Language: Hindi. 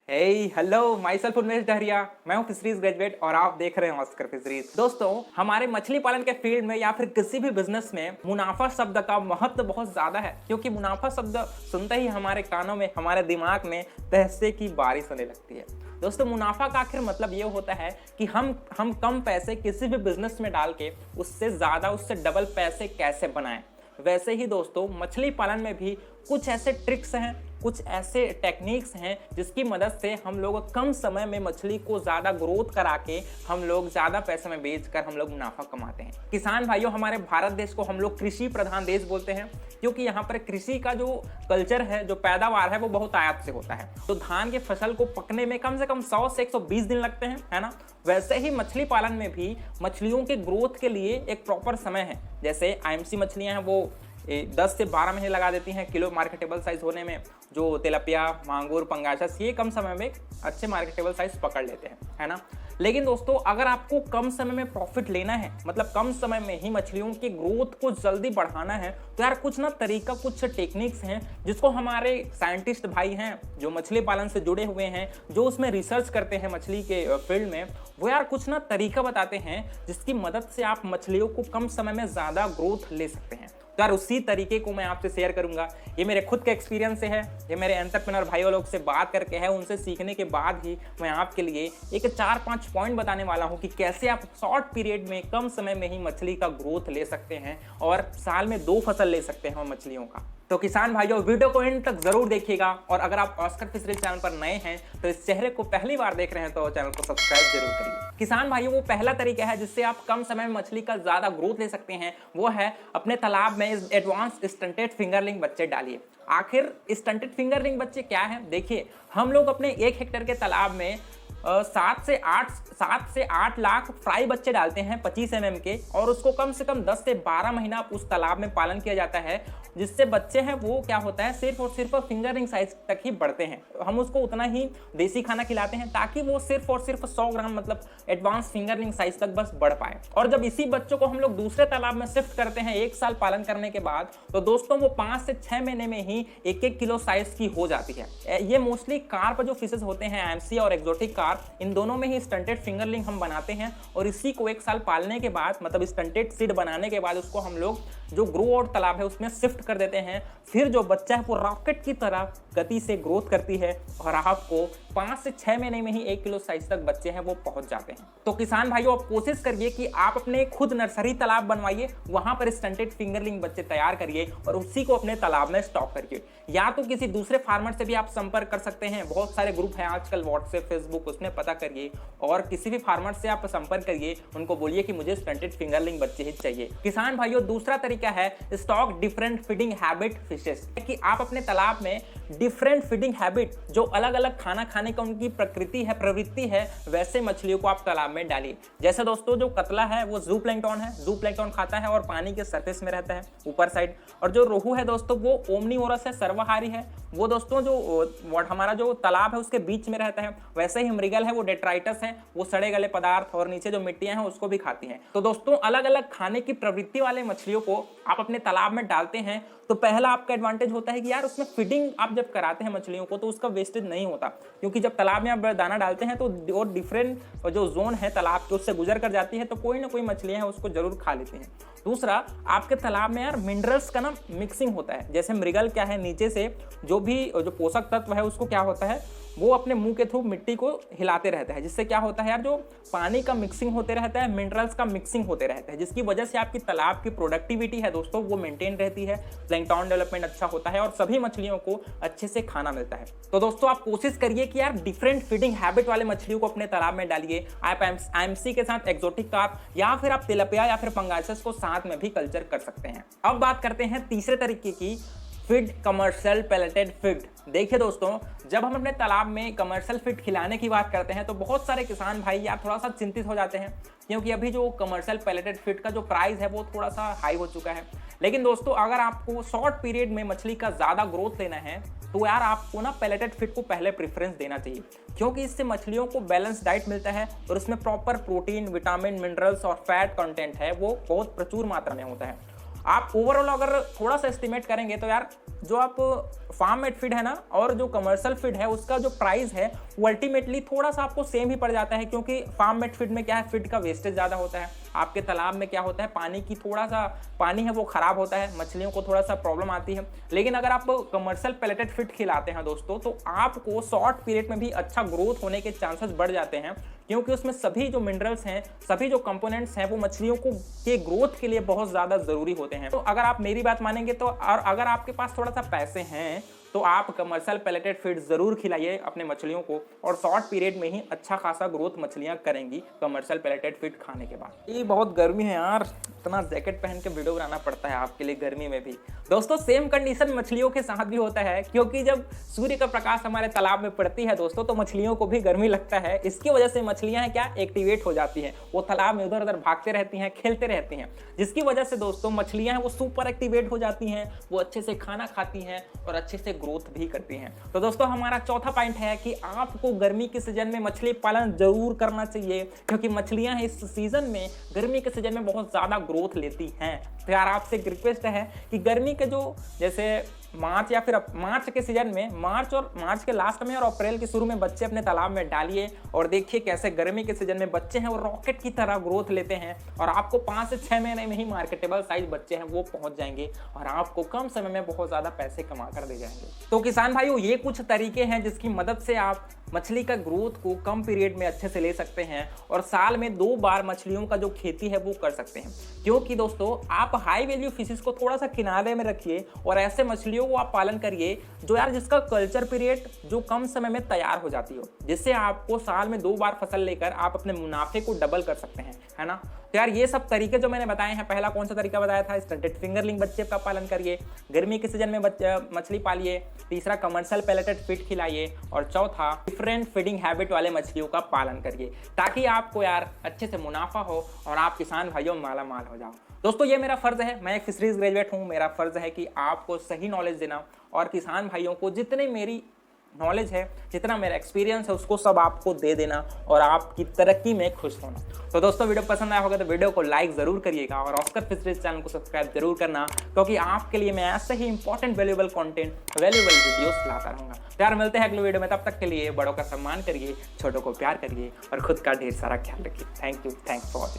हेलो माई सेल्फ उन्मेष डहरिया। मैं हूं फिशरीज ग्रेजुएट और आप देख रहे हैं ऑस्कर फिशरीज। दोस्तों, हमारे मछली पालन के फील्ड में या फिर किसी भी बिजनेस में मुनाफा शब्द का महत्व बहुत ज्यादा है, क्योंकि मुनाफा शब्द सुनते ही हमारे कानों में, हमारे दिमाग में पैसे की बारिश होने लगती है। दोस्तों, मुनाफा का आखिर मतलब ये होता है कि हम कम पैसे किसी भी बिजनेस में डाल के उससे ज्यादा, उससे डबल पैसे कैसे बनाएं। वैसे ही दोस्तों, मछली पालन में भी कुछ ऐसे ट्रिक्स हैं, कुछ ऐसे टेक्निक्स हैं जिसकी मदद से हम लोग कम समय में मछली को ज़्यादा ग्रोथ करा के हम लोग ज़्यादा पैसे में बेचकर हम लोग मुनाफा कमाते हैं। किसान भाइयों, हमारे भारत देश को हम लोग कृषि प्रधान देश बोलते हैं, क्योंकि यहाँ पर कृषि का जो कल्चर है, जो पैदावार है, वो बहुत आयात से होता है। तो धान की फसल को पकने में कम से कम 100 से 120 दिन लगते हैं, है ना। वैसे ही मछली पालन में भी मछलियों के ग्रोथ के लिए एक प्रॉपर समय है। जैसे आईएमसी मछलियाँ हैं, वो 10 से 12 महीने लगा देती हैं किलो मार्केटेबल साइज होने में। जो तिलपिया, मांगुर, पंगासस, ये कम समय में अच्छे मार्केटेबल साइज पकड़ लेते हैं, है ना। लेकिन दोस्तों, अगर आपको कम समय में प्रॉफिट लेना है, मतलब कम समय में ही मछलियों की ग्रोथ को जल्दी बढ़ाना है, तो यार कुछ ना तरीका, कुछ टेक्निक्स हैं जिसको हमारे साइंटिस्ट भाई हैं जो मछली पालन से जुड़े हुए हैं, जो उसमें रिसर्च करते हैं मछली के फील्ड में, वो यार कुछ ना तरीका बताते हैं जिसकी मदद से आप मछलियों को कम समय में ज़्यादा ग्रोथ ले सकते हैं। तो यार उसी तरीके को मैं आपसे शेयर करूंगा। ये मेरे खुद के एक्सपीरियंस से है, ये मेरे एंटरप्रेन्योर भाइयों लोग से बात करके है, उनसे सीखने के बाद ही मैं आपके लिए एक 4-5 पॉइंट बताने वाला हूं कि कैसे आप शॉर्ट पीरियड में, कम समय में ही मछली का ग्रोथ ले सकते हैं और साल में 2 फसल ले सकते हैं मछलियों का। तो किसान भाइयों, वीडियो को एंड तक जरूर देखिएगा, और अगर आप ऑस्कर फिशरीज चैनल पर नए हैं तो इस चेहरे को पहली बार देख रहे हैं तो चैनल को सब्सक्राइब जरूर करिए। किसान भाइयों, वो पहला तरीका है जिससे आप कम समय में मछली का ज्यादा ग्रोथ ले सकते हैं, वो है अपने तालाब में एडवांस स्टंटेड फिंगरलिंग बच्चे डालिए। आखिर स्टंटेड फिंगरलिंग बच्चे क्या है? देखिए, हम लोग अपने 1 हेक्टेयर के तालाब में 7 से 8 लाख फ्राई बच्चे डालते हैं 25 mm के, और उसको कम से कम 10 से 12 महीना उस तालाब में पालन किया जाता है, जिससे बच्चे हैं वो क्या होता है, सिर्फ और सिर्फ फिंगरलिंग साइज तक ही बढ़ते हैं। हम उसको उतना ही देसी खाना खिलाते हैं ताकि वो सिर्फ और सिर्फ 100 ग्राम, मतलब एडवांस फिंगरलिंग साइज तक बस बढ़ पाए। और जब इसी बच्चों को हम लोग दूसरे तालाब में शिफ्ट करते हैं 1 साल पालन करने के बाद, तो दोस्तों वो 5 से 6 महीने में ही 1-1 किलो साइज की हो जाती है। ये मोस्टली कार्प जो फिशेस होते हैं, आईएमसी और एक्सोटिक कार्प, इन दोनों में ही स्टंटेड फिंगरलिंग हम बनाते हैं, और इसी को 1 साल पालने के बाद, मतलब स्टंटेड सीड बनाने के बाद, उसको हम लोग जो ग्रो आउट तालाब है उसमें शिफ्ट कर देते हैं। फिर जो बच्चा है वो रॉकेट की तरह गति से ग्रोथ करती है, और आपको 5 से 6 महीने में ही 1 किलो साइज तक बच्चे हैं वो पहुंच जाते हैं। तो किसान भाइयों, आप कोशिश करिए कि आप अपने खुद नर्सरी तालाब बनवाइए, वहां पर स्टंटेड फिंगरलिंग बच्चे तैयार करिए और उसी को अपने तालाब में स्टॉक करिए। या तो किसी दूसरे फार्मर से भी आप संपर्क कर सकते हैं, बहुत सारे ग्रुप हैं आजकल व्हाट्सएप, फेसबुक, उसमें पता करिए, और किसी भी फार्मर से आप संपर्क करिए, उनको बोलिए कि मुझे स्टंटेड फिंगरलिंग बच्चे ही चाहिए। किसान भाइयों, दूसरा तरीका है stock different feeding habit fishes, कि आप अपने तालाब में डिफरेंट फीडिंग हैबिट, जो अलग अलग खाना खाने का उनकी प्रकृति है, प्रवृत्ति है, वैसे मछलियों को आप तालाब में डालिए। जैसे दोस्तों, जो कतला है वो ज़ूप्लैंक्टन है, ज़ूप्लैंक्टन खाता है और पानी के सरफेस में रहता है ऊपर साइड। और जो रोहू है दोस्तों, वो ओमनीवोरस है, सर्वाहारी है, वो दोस्तों जो हमारा जो तालाब है उसके बीच में रहता है। वैसे ही मृगल है, वो डेट्राइटस है, वो सड़े गले पदार्थ और नीचे जो मिट्टियां हैं उसको भी खाती हैं। तो दोस्तों, अलग अलग खाने की प्रवृत्ति वाले मछलियों को आप अपने तालाब में डालते हैं, तो पहला आपका एडवांटेज होता है कि यार उसमें फीडिंग आप जब कराते हैं मछलियों को तो उसका वेस्टेज नहीं होता, क्योंकि जब तालाब में आप दाना डालते हैं तो वो डिफरेंट जो जोन है तालाब के उससे गुजर कर जाती है, तो कोई ना कोई मछलियां हैं उसको जरूर खा लेती हैं। दूसरा, आपके तालाब में यार मिनरल्स का ना मिक्सिंग होता है। जैसे मृगल क्या है, नीचे से जो पोषक तत्व है उसको क्या होता है, वो अपने मुंह के थ्रू मिट्टी को हिलाते रहता है, जिससे क्या होता है यार, जो पानी का मिक्सिंग होते रहता है, मिनरल्स का मिक्सिंग होते रहता है, जिसकी वजह से आपकी तालाब की प्रोडक्टिविटी है दोस्तों वो मेंटेन रहती है, प्लैंक्टन डेवलपमेंट अच्छा होता है और सभी मछलियों को अच्छे से खाना मिलता है। तो दोस्तों, आप कोशिश करिए कि यार डिफरेंट फीडिंग हैबिट वाले मछलियों को अपने तालाब में डालिए। आप आईएमसी के साथ एक्सोटिक कार्प या फिर आप तिलपिया या फिर पंगासस को साथ में भी कल्चर कर सकते हैं। अब बात करते हैं तीसरे तरीके की, फीड कमर्शियल पैलेटेड फीड। देखिए दोस्तों, जब हम अपने तालाब में कमर्शियल फीड खिलाने की बात करते हैं तो बहुत सारे किसान भाई यार थोड़ा सा चिंतित हो जाते हैं, क्योंकि अभी जो कमर्शियल पैलेटेड फीड का जो प्राइस है वो थोड़ा सा हाई हो चुका है। लेकिन दोस्तों, अगर आपको शॉर्ट पीरियड में मछली का ज़्यादा ग्रोथ लेना है तो यार आपको ना पैलेटेड फीड को पहले प्रेफरेंस देना चाहिए, क्योंकि इससे मछलियों को बैलेंस डाइट मिलता है और इसमें प्रॉपर प्रोटीन, विटामिन, मिनरल्स और फैट कंटेंट है वो बहुत प्रचुर मात्रा में होता है। आप ओवरऑल अगर थोड़ा सा एस्टिमेट करेंगे तो यार जो आप फार्म मेड फीड है ना और जो कमर्शियल फीड है उसका जो प्राइस है वो अल्टीमेटली थोड़ा सा आपको सेम ही पड़ जाता है, क्योंकि फार्म मेड फीड में क्या है, फीड का वेस्टेज ज़्यादा होता है। आपके तालाब में क्या होता है, पानी की थोड़ा सा पानी है वो खराब होता है, मछलियों को थोड़ा सा प्रॉब्लम आती है। लेकिन अगर आप कमर्शियल पेलेटेड फीड खिलाते हैं दोस्तों तो आपको शॉर्ट पीरियड में भी अच्छा ग्रोथ होने के चांसेस बढ़ जाते हैं, क्योंकि उसमें सभी जो मिनरल्स हैं, सभी जो कंपोनेंट्स हैं वो मछलियों को के ग्रोथ के लिए बहुत ज़्यादा ज़रूरी होते हैं। तो अगर आप मेरी बात मानेंगे तो, और अगर आपके पास थोड़ा सा पैसे हैं तो आप कमर्शियल पेलेटेड फीड जरूर खिलाइए अपने मछलियों को, और शॉर्ट पीरियड में ही अच्छा खासा ग्रोथ मछलियां करेंगी कमर्शियल पेलेटेड फीड खाने के बाद। ये बहुत गर्मी है यार, इतना जैकेट पहन के वीडियो बनाना पड़ता है आपके लिए गर्मी में भी। दोस्तों सेम कंडीशन मछलियों के साथ भी होता है, क्योंकि जब सूर्य का प्रकाश हमारे तालाब में पड़ती है दोस्तों तो मछलियों को भी गर्मी लगता है। इसकी वजह से मछलियां हैं क्या, एक्टिवेट हो जाती हैं, वो तालाब में इधर उधर भागते रहती हैं, खेलते रहती हैं, जिसकी वजह से दोस्तों मछलियां हैं वो सुपर एक्टिवेट हो जाती हैं, वो अच्छे से खाना खाती हैं और अच्छे से ग्रोथ भी करती हैं। तो दोस्तों हमारा चौथा पॉइंट है कि आपको गर्मी के सीजन में मछली पालन जरूर करना चाहिए, क्योंकि मछलियां इस सीजन में गर्मी के सीजन में बहुत ज्यादा ग्रोथ लेती हैं। तो यार आपसे एक रिक्वेस्ट है कि गर्मी के जो जैसे मार्च या फिर मार्च के सीजन में, मार्च के लास्ट में और अप्रैल के शुरू में बच्चे अपने तालाब में डालिए और देखिए कैसे गर्मी के सीजन में बच्चे हैं वो रॉकेट की तरह ग्रोथ लेते हैं, और आपको 5 से 6 महीने में ही मार्केटेबल साइज बच्चे हैं वो पहुंच जाएंगे और आपको कम समय में बहुत ज्यादा पैसे कमा कर दे जाएंगे। तो किसान भाइयों ये कुछ तरीके हैं जिसकी मदद से आप मछली का ग्रोथ को कम पीरियड में अच्छे से ले सकते हैं और साल में 2 बार मछलियों का जो खेती है वो कर सकते हैं। क्योंकि दोस्तों आप हाई वैल्यू फिशेस को थोड़ा सा किनारे में रखिए और ऐसे मछलियों को आप पालन करिए जो यार जिसका कल्चर पीरियड जो कम समय में तैयार हो जाती हो, जिससे आपको साल में 2 बार फसल लेकर आप अपने मुनाफे को डबल कर सकते हैं, है ना। तो यार ये सब तरीके जो मैंने बताए हैं, पहला कौन सा तरीका बताया था, स्टंटेड फिंगरलिंग बच्चे का पालन करिए, गर्मी के सीजन में मछली पालिए, तीसरा कमर्शियल पेलेटेड फीड खिलाइए, और चौथा डिफरेंट फीडिंग हैबिट वाले मछलियों का पालन करिए, ताकि आपको यार अच्छे से मुनाफा हो और आप किसान भाइयों माला माल हो जाओ। दोस्तों ये मेरा फर्ज है, मैं एक फिशरीज ग्रेजुएट हूँ, मेरा फर्ज है कि आपको सही नॉलेज देना और किसान भाइयों को जितने मेरी नॉलेज है, जितना मेरा एक्सपीरियंस है उसको सब आपको दे देना और आपकी तरक्की में खुश होना। तो दोस्तों वीडियो पसंद आया होगा तो वीडियो को लाइक जरूर करिएगा और ऑस्कर फिशरीज चैनल को सब्सक्राइब जरूर करना, क्योंकि आपके लिए मैं ऐसे ही important valuable content, valuable videos लाता रहूंगा। तो यार मिलते हैं अगले वीडियो में, तब तक के लिए बड़ों का सम्मान करिए, छोटों को प्यार करिए और खुद का ढेर सारा ख्याल रखिए। Thank you, thanks for watching.